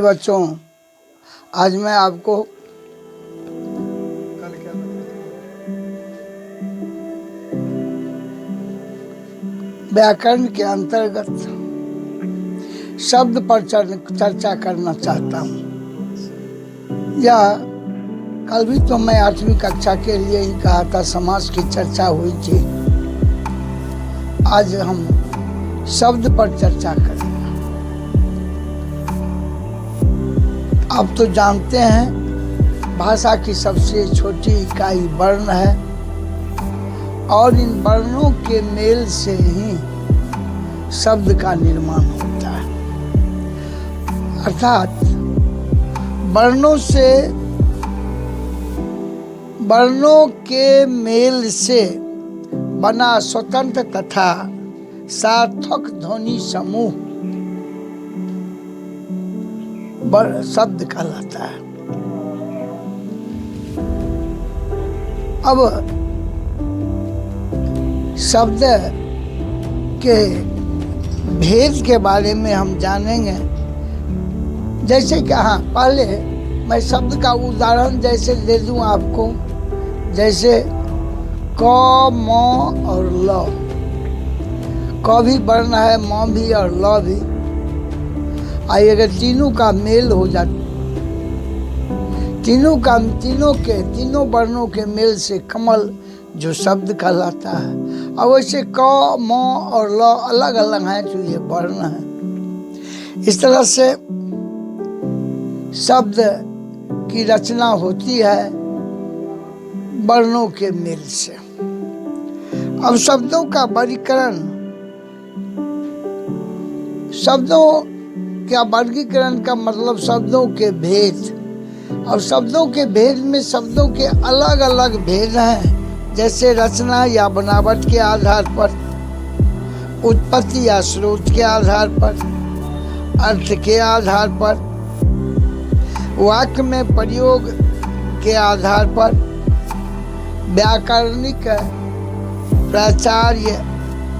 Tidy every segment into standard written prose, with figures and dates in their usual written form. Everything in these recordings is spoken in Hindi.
बच्चों, आज मैं आपको व्याकरण के अंतर्गत शब्द पर चर्चा करना चाहता हूँ। यह कल भी तो मैं 8वीं कक्षा के लिए ही कहा था, समास की चर्चा हुई थी। आज हम शब्द पर चर्चा करेंगे। आप तो जानते हैं भाषा की सबसे छोटी इकाई वर्ण है और इन वर्णों के मेल से ही शब्द का निर्माण होता है। अर्थात वर्णों के मेल से बना स्वतंत्र तथा सार्थक ध्वनि समूह शब्द कहलाता है। अब शब्द के भेद के बारे में हम जानेंगे। जैसे कि पहले मैं शब्द का उदाहरण जैसे दे दूं आपको, जैसे क, म और ल। क भी वर्ण है, म भी और ल भी। आइए, अगर तीनों का मेल हो जाता, तीनों वर्णों के मेल से कमल जो शब्द कहलाता है। अब वैसे क, म और ल अलग अलग हैं, तो ये वर्ण है। इस तरह से शब्द की रचना होती है वर्णों के मेल से। अब शब्दों का वर्गीकरण, क्या वर्गीकरण का मतलब शब्दों के भेद। और शब्दों के भेद में शब्दों के अलग अलग भेद हैं, जैसे रचना या बनावट के आधार पर, उत्पत्ति या स्रोत के आधार पर, अर्थ के आधार पर, वाक्य में प्रयोग के आधार पर, व्याकरणिक प्राचार्य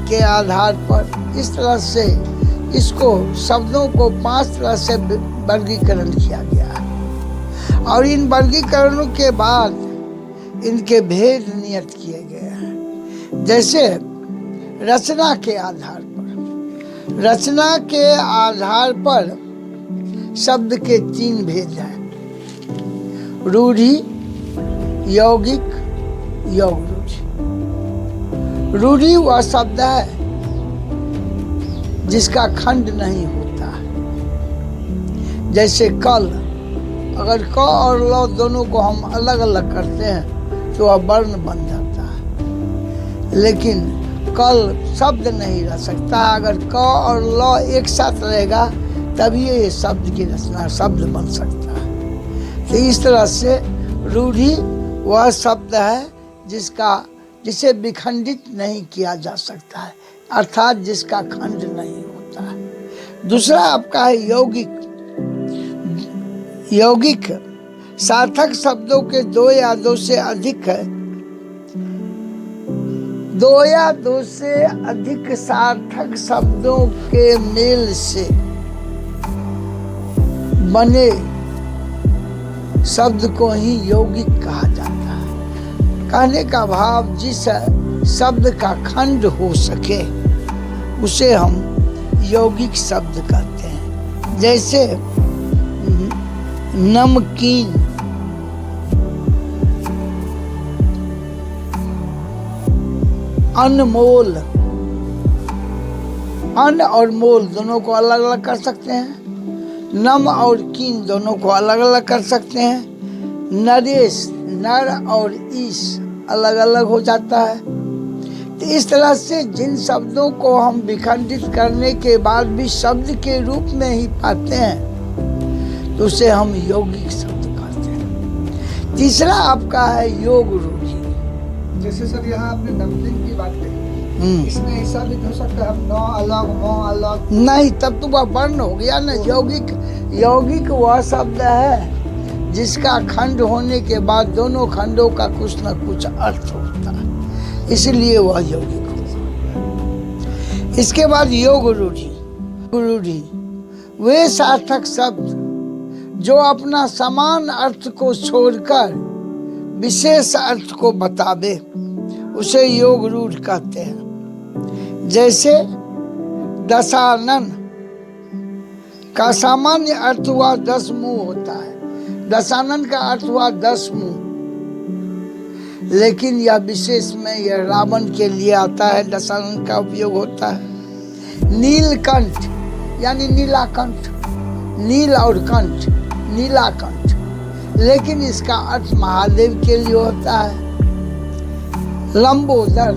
के आधार पर। इस तरह से इसको शब्दों को 5 तरह से वर्गीकरण किया गया है और इन वर्गीकरणों के बाद इनके भेद नियत किए गए हैं। जैसे रचना के आधार पर शब्द के 3 भेद हैं: रूढ़ि, यौगिक, योग रूढ़ि। रूढ़ि वह शब्द है जिसका खंड नहीं होता। जैसे कल, अगर क और ल दोनों को हम अलग अलग करते हैं तो वह वर्ण बन जाता है, लेकिन कल शब्द नहीं रह सकता। अगर क और ल एक साथ रहेगा तभी ये शब्द की रचना, शब्द बन सकता है। तो इस तरह से रूढ़ि वह शब्द है जिसे विखंडित नहीं किया जा सकता है, अर्थात जिसका खंड नहीं होता है। दूसरा आपका है यौगिक। यौगिक सार्थक शब्दों के 2 या 2 से अधिक है, 2 या 2 से अधिक सार्थक शब्दों के मेल से बने शब्द को ही यौगिक कहा जाता है। कहने का भाव, जिस शब्द का खंड हो सके उसे हम यौगिक शब्द कहते हैं। जैसे नमकीन, अनमोल। अन और मोल दोनों को अलग अलग कर सकते हैं, नम और कीन दोनों को अलग अलग कर सकते हैं। नरेश, नर और ईश अलग अलग हो जाता है। तो इस तरह से जिन शब्दों को हम विखंडित करने के बाद भी शब्द के रूप में ही पाते हैं तो उसे हम यौगिक शब्द कहते हैं। तीसरा आपका है योग रूढ़ि। जैसे सर यहाँ आपने नमकीन की बात कही, इसमें ऐसा भी हो सकता है न अलग, म अलग नहीं, तब तो वह वर्ण हो गया ना। यौगिक वह शब्द है जिसका खंड होने के बाद दोनों खंडों का कुछ न कुछ अर्थ होता है, इसलिए वह यौगिक होता है। इसके बाद योग रूढ़ि। वे सार्थक शब्द जो अपना समान अर्थ को छोड़कर विशेष अर्थ को बतावे उसे योग रूढ़ कहते हैं। जैसे दशानन का सामान्य अर्थ हुआ 10 मुंह होता है। दशानन का अर्थ हुआ 10 मुंह, लेकिन यह विशेष में यह रावण के लिए आता है, दशानन का उपयोग होता है। नीलकंठ यानी नीलाकंठ, नील और कंठ, नीलाकंठ, लेकिन इसका अर्थ महादेव के लिए होता है। लंबोदर,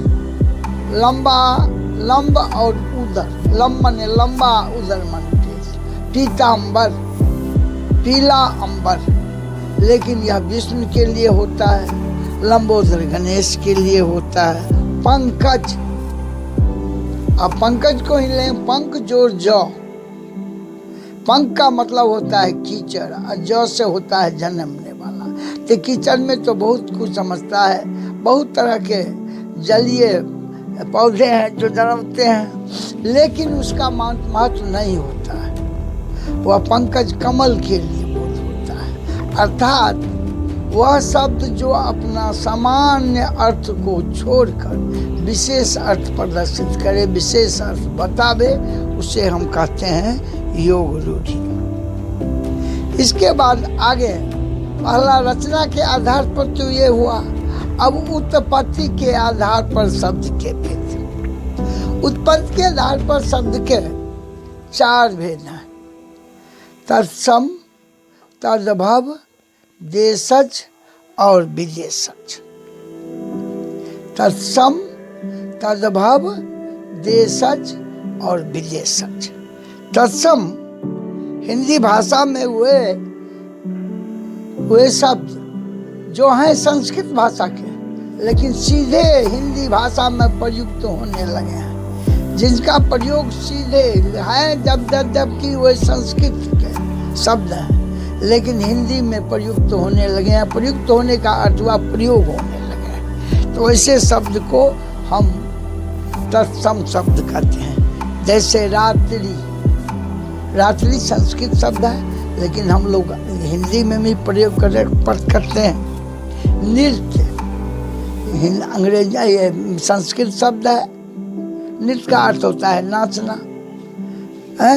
लंबा, लंब और उदर, लंब माने लंबा, उदर माने तेज। पीतांबर, पीला अंबर, लेकिन यह विष्णु के लिए होता है। लंबोदर गणेश के लिए होता है। पंकज, अब पंकज को ही लें, पंक जोड़ जौ। पंक का मतलब होता है कीचड़ और जौ से होता है जन्मने वाला। तो कीचड़ में तो बहुत कुछ समझता है, बहुत तरह के जलीय पौधे हैं जो जन्मते हैं, लेकिन उसका महत्व नहीं होता है। वह पंकज कमल के लिए बहुत होता है, अर्थात वह शब्द जो अपना सामान्य अर्थ को छोड़कर विशेष अर्थ प्रदर्शित करे, विशेष अर्थ बतावे, उसे हम कहते हैं योग रूढ़ि। इसके बाद आगे पहला रचना के आधार पर तो ये हुआ, अब उत्पत्ति के आधार पर शब्द के भेद। उत्पत्ति के आधार पर शब्द के 4 भेद हैं। तत्सम, तद्भव, देशज और विदेशज। तत्सम, तद्भव, देशज और विदेशज। तत्सम हिंदी भाषा में वे शब्द जो हैं संस्कृत भाषा के, लेकिन सीधे हिंदी भाषा में प्रयुक्त होने लगे हैं, जिनका प्रयोग सीधे है जबकि वे संस्कृत के शब्द हैं, लेकिन हिंदी में प्रयुक्त होने लगे हैं। प्रयुक्त होने का अर्थ हुआ प्रयोग होने लगे हैं। तो ऐसे शब्द को हम तत्सम शब्द कहते हैं। जैसे रात्रि, रात्रि संस्कृत शब्द है, लेकिन हम लोग हिंदी में भी प्रयोग करते हैं। नृत्य अंग्रेजी संस्कृत शब्द है, नृत्य का अर्थ होता है नाचना है।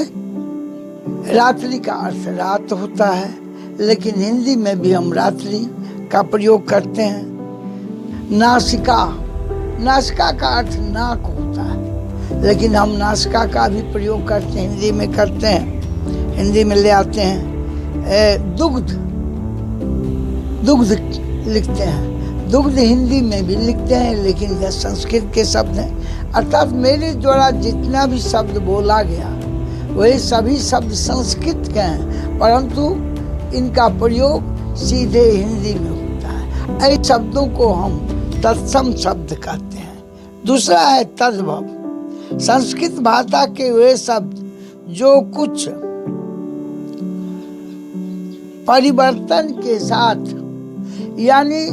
रात्रि का अर्थ रात होता है, लेकिन हिंदी में भी हम रात्रि का प्रयोग करते हैं। नासिका, नासिका का अर्थ नाक होता है, लेकिन हम नासिका का भी प्रयोग करते हैं, हिंदी में करते हैं, हिंदी में ले आते हैं। दुग्ध, दुग्ध लिखते हैं, दुग्ध हिंदी में भी लिखते हैं, लेकिन यह संस्कृत के शब्द हैं। अर्थात मेरे द्वारा जितना भी शब्द बोला गया वही सभी शब्द संस्कृत के हैं, परंतु इनका प्रयोग सीधे हिंदी में होता है। ऐसे शब्दों को हम तत्सम शब्द कहते हैं। दूसरा है तद्भव। संस्कृत भाषा के वे शब्द जो कुछ परिवर्तन के साथ, यानी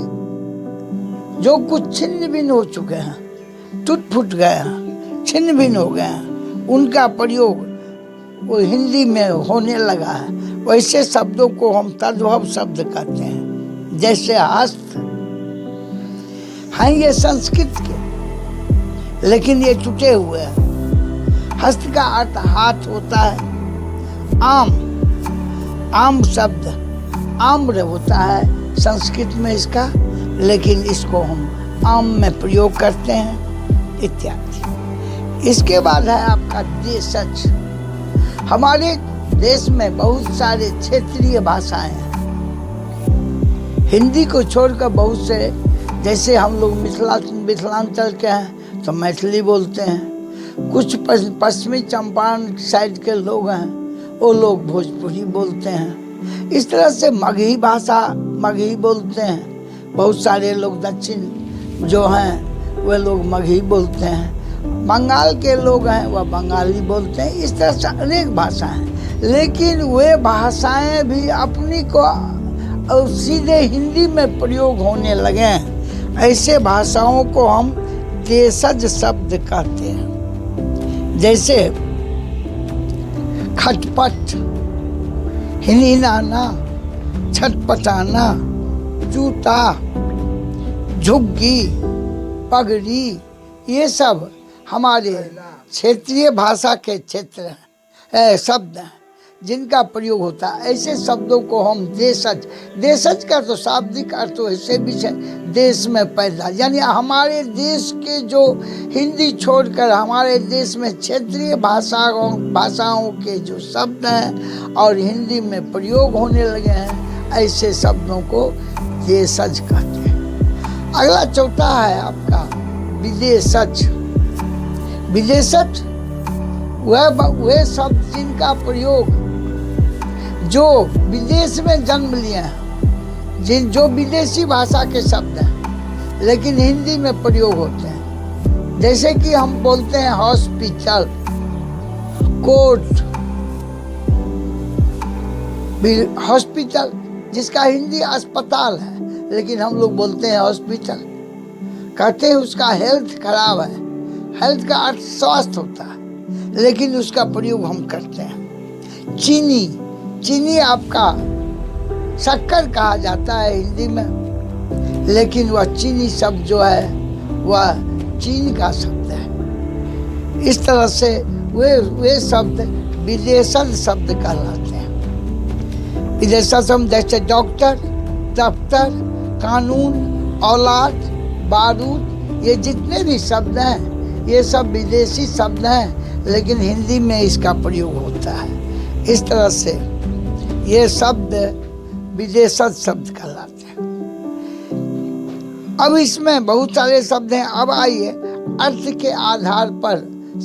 जो कुछ छिन्न भिन्न हो चुके हैं, टूट फूट गए हैं, छिन्न भिन्न हो गए हैं, उनका प्रयोग वो हिंदी में होने लगा है, वैसे शब्दों को हम तद्भव शब्द कहते हैं। जैसे हस्त हैं, ये संस्कृत के, लेकिन ये टूटे हुए हैं। हस्त का अर्थ हाथ होता है। आम, आम शब्द आम्र होता है संस्कृत में इसका, लेकिन इसको हम आम में प्रयोग करते हैं इत्यादि। इसके बाद है आपका देशज। हमारे देश में बहुत सारे क्षेत्रीय भाषाएं हैं, हिंदी को छोड़कर बहुत से, जैसे हम लोग मिथिलांचल के हैं तो मैथिली बोलते हैं। कुछ पश्चिमी चंपारण साइड के लोग हैं, वो लोग भोजपुरी बोलते हैं। इस तरह से मगही भाषा, मगही बोलते हैं। बहुत सारे लोग दक्षिण जो हैं वे लोग मगही बोलते हैं। बंगाल के लोग हैं वह बंगाली बोलते हैं। इस तरह से अनेक भाषाएं हैं, लेकिन वे भाषाएं भी अपनी को सीधे हिंदी में प्रयोग होने लगे हैं। ऐसे भाषाओं को हम देशज शब्द कहते हैं। जैसे खटपट हिनहिनाना, छटपटाना, जूता, झुग्गी, पगड़ी, ये सब हमारे क्षेत्रीय भाषा के क्षेत्र शब्द हैं जिनका प्रयोग होता है। ऐसे शब्दों को हम देशज, देशज का तो शाब्दिक अर्थ ऐसे भी है देश में पैदा, यानी हमारे देश के जो हिंदी छोड़कर हमारे देश में क्षेत्रीय भाषाओं के जो शब्द हैं और हिंदी में प्रयोग होने लगे हैं, ऐसे शब्दों को देशज कहते हैं। अगला चौथा है आपका विदेशज। विदेशज वह शब्द जिनका प्रयोग जो विदेश में जन्म लिए हैं, जो विदेशी भाषा के शब्द हैं लेकिन हिंदी में प्रयोग होते हैं। जैसे कि हम बोलते हैं हॉस्पिटल, कोर्ट, हॉस्पिटल जिसका हिंदी अस्पताल है लेकिन हम लोग बोलते हैं हॉस्पिटल, कहते हैं उसका हेल्थ खराब है। हेल्थ का अर्थ स्वास्थ्य होता है लेकिन उसका प्रयोग हम करते हैं। चीनी, चीनी आपका शक्कर कहा जाता है हिंदी में, लेकिन वह चीनी शब्द जो है वह चीन का शब्द है। इस तरह से वे शब्द विदेशज शब्द कहलाते हैं। विदेशज शब्द जैसे डॉक्टर, दफ्तर, कानून, औलाद, बारूद, ये जितने भी शब्द हैं ये सब विदेशी शब्द हैं लेकिन हिंदी में इसका प्रयोग होता है। इस तरह से ये शब्द विदेशज शब्द कहलाते हैं। अब इसमें बहुत सारे शब्द हैं। अब आइए अर्थ के आधार पर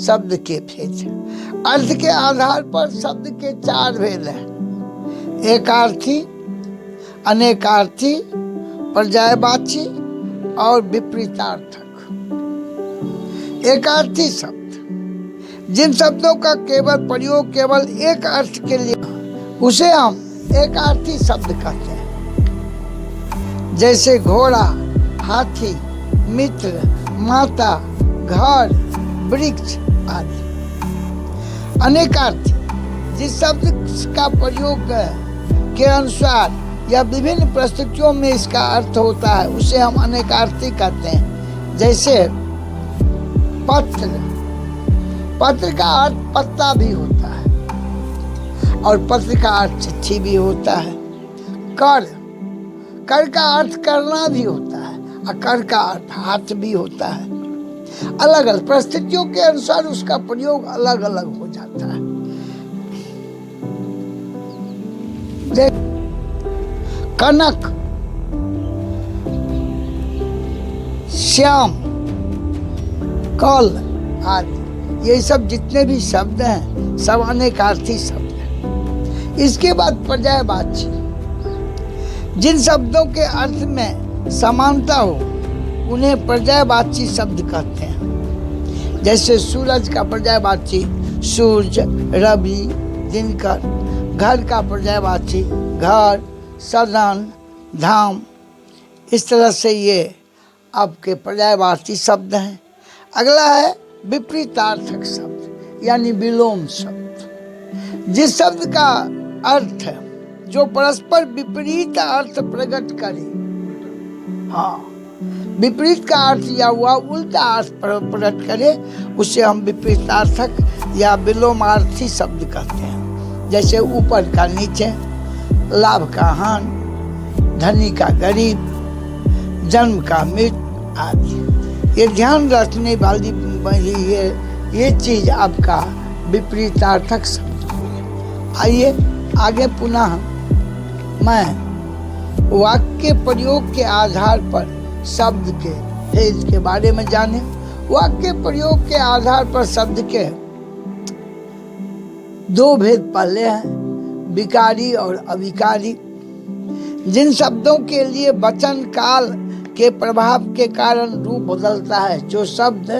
शब्द के भेद। अर्थ के आधार पर शब्द के 4 भेद हैं: एकार्थी, अनेकार्थी, पर्यायवाची और विपरीतार्थक। एकार्थी शब्द जिन शब्दों का केवल प्रयोग केवल एक अर्थ के लिए, उसे हम एकार्थी शब्द कहते हैं। जैसे घोड़ा, हाथी, मित्र, माता, घर, वृक्ष आदि। अनेकार्थी जिस शब्द का प्रयोग के अनुसार या विभिन्न परिस्थितियों में इसका अर्थ होता है उसे हम अनेकार्थी कहते हैं। जैसे पत्र, पत्र का अर्थ पत्ता भी होता है और पत्र का अर्थ चिट्ठी भी होता है। कर, कर का अर्थ करना भी होता है और कर का अर्थ हाथ भी होता है। अलग अलग परिस्थितियों के अनुसार उसका प्रयोग अलग अलग हो जाता है। कनक, श्याम, कल आदि, ये सब जितने भी शब्द हैं सब अनेकार्थी शब्द हैं। इसके बाद पर्यायवाची, जिन शब्दों के अर्थ में समानता हो उन्हें पर्यायवाची शब्द कहते हैं। जैसे सूरज का पर्यायवाची सूर्य, रवि, दिनकर। घर का पर्यायवाची घर, सदन, धाम। इस तरह से ये आपके पर्यायवाची शब्द हैं। अगला है विपरीतार्थक शब्द यानी विलोम शब्द। जिस शब्द का अर्थ जो परस्पर विपरीत अर्थ प्रकट करे, हाँ, विपरीत का अर्थ या वह उल्टा अर्थ प्रकट करे, उसे हम विपरीतार्थक या विलोमार्थी शब्द कहते हैं। जैसे ऊपर का नीचे, लाभ का हानि, धनी का गरीब, जन्म का मृत्यु आदि। ये ध्यान रखने वाली ये चीज आपका विपरीतार्थक शब्द हुए। आइए आगे पुनः मैं वाक्य प्रयोग के आधार पर शब्द के भेद के बारे में जाने। वाक्य प्रयोग के आधार पर शब्द के 2 भेद पहले हैं, विकारी और अविकारी। जिन शब्दों के लिए वचन काल के प्रभाव के कारण रूप बदलता है, जो शब्द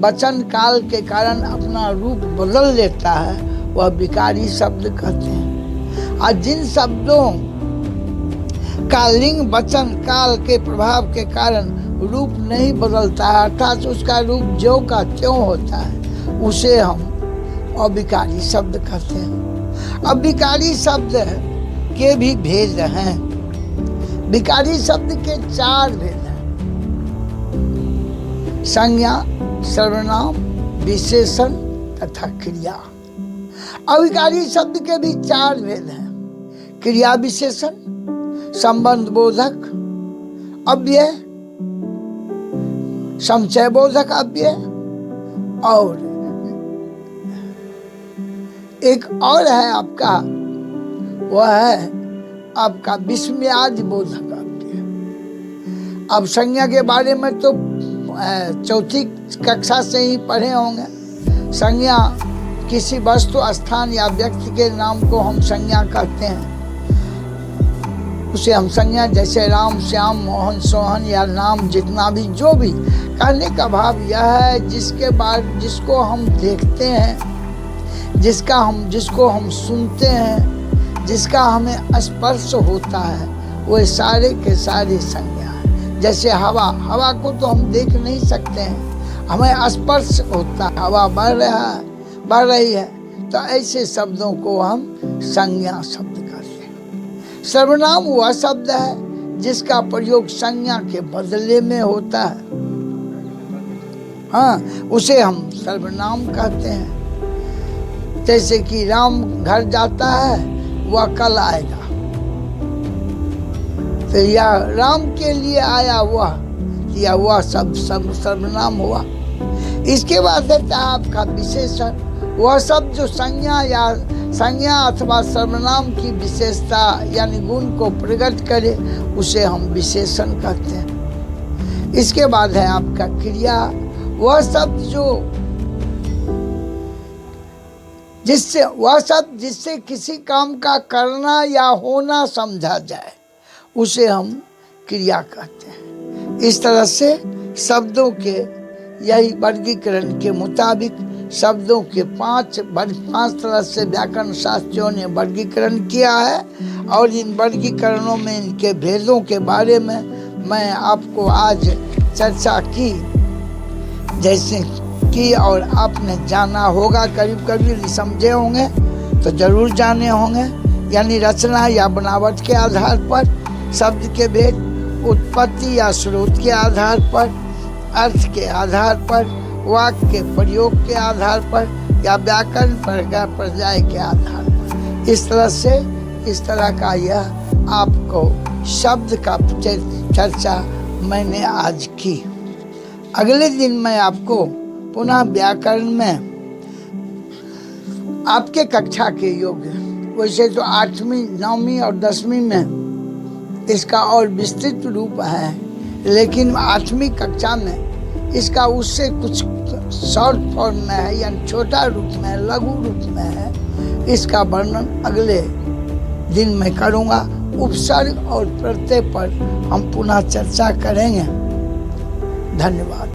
वचन काल के कारण अपना रूप बदल लेता है, वह विकारी शब्द कहते हैं। और जिन शब्दों का लिंग वचन काल के प्रभाव के कारण रूप नहीं बदलता है, अर्थात उसका रूप ज्यों का त्यों होता है, उसे हम अविकारी शब्द कहते हैं। अविकारी शब्द के भी भेद हैं। विकारी शब्द के 4 भेद हैं, संज्ञा, सर्वनाम, विशेषण तथा क्रिया। अविकारी शब्द के भी 4 भेद हैं, क्रिया विशेषण, संबंध बोधक अव्यय, संशय बोधक अव्यय, और एक और है आपका, वह है आपका विस्मयाद बोधक अव्यय। अब संज्ञा के बारे में तो 4ठी कक्षा से ही पढ़े होंगे। संज्ञा किसी वस्तु, स्थान या व्यक्ति के नाम को हम संज्ञा कहते हैं। उसे हम संज्ञा, जैसे राम, श्याम, मोहन, सोहन या नाम जितना भी, जो भी, कहने का भाव यह है जिसको हम देखते हैं, जिसको हम सुनते हैं, जिसका हमें स्पर्श होता है, वो सारे के सारे संज्ञा है। जैसे हवा को तो हम देख नहीं सकते हैं, हमें स्पर्श होता है, हवा बढ़ रही है, तो ऐसे शब्दों को हम संज्ञा शब्द कहते हैं। सर्वनाम वह शब्द है जिसका प्रयोग संज्ञा के बदले में होता है, हाँ, उसे हम सर्वनाम कहते हैं। जैसे कि राम घर जाता है, वह कल आएगा, तो यह राम के लिए आया वह शब्द सर्वनाम हुआ। इसके बाद है आपका विशेषण, वह शब्द जो संज्ञा अथवा सर्वनाम की विशेषता यानी गुण को प्रकट करे, उसे हम विशेषण कहते हैं। इसके बाद है आपका क्रिया, वह शब्द जिससे किसी काम का करना या होना समझा जाए, उसे हम क्रिया कहते हैं। इस तरह से शब्दों के यही वर्गीकरण के मुताबिक शब्दों के 5 तरह से व्याकरण शास्त्रियों ने वर्गीकरण किया है, और इन वर्गीकरणों में इनके भेदों के बारे में मैं आपको आज चर्चा की, जैसे कि, और आपने जाना होगा, करीब समझे होंगे तो जरूर जाने होंगे। यानी रचना या बनावट के आधार पर, शब्द के भेद, उत्पत्ति या स्रोत के आधार पर, अर्थ के आधार पर, वाक्य के प्रयोग के आधार पर, या व्याकरण पर्याय के आधार पर। इस तरह का यह आपको शब्द का चर्चा मैंने आज की। अगले दिन मैं आपको पुनः व्याकरण में आपके कक्षा के योग्य, वैसे तो 8वीं, 9वीं और 10वीं में इसका और विस्तृत रूप है, लेकिन 8वीं कक्षा में इसका उससे कुछ शॉर्ट फॉर्म में है, यानी छोटा रूप में, लघु रूप में है। इसका वर्णन अगले दिन में करूँगा। उपसर्ग और प्रत्यय पर हम पुनः चर्चा करेंगे। धन्यवाद।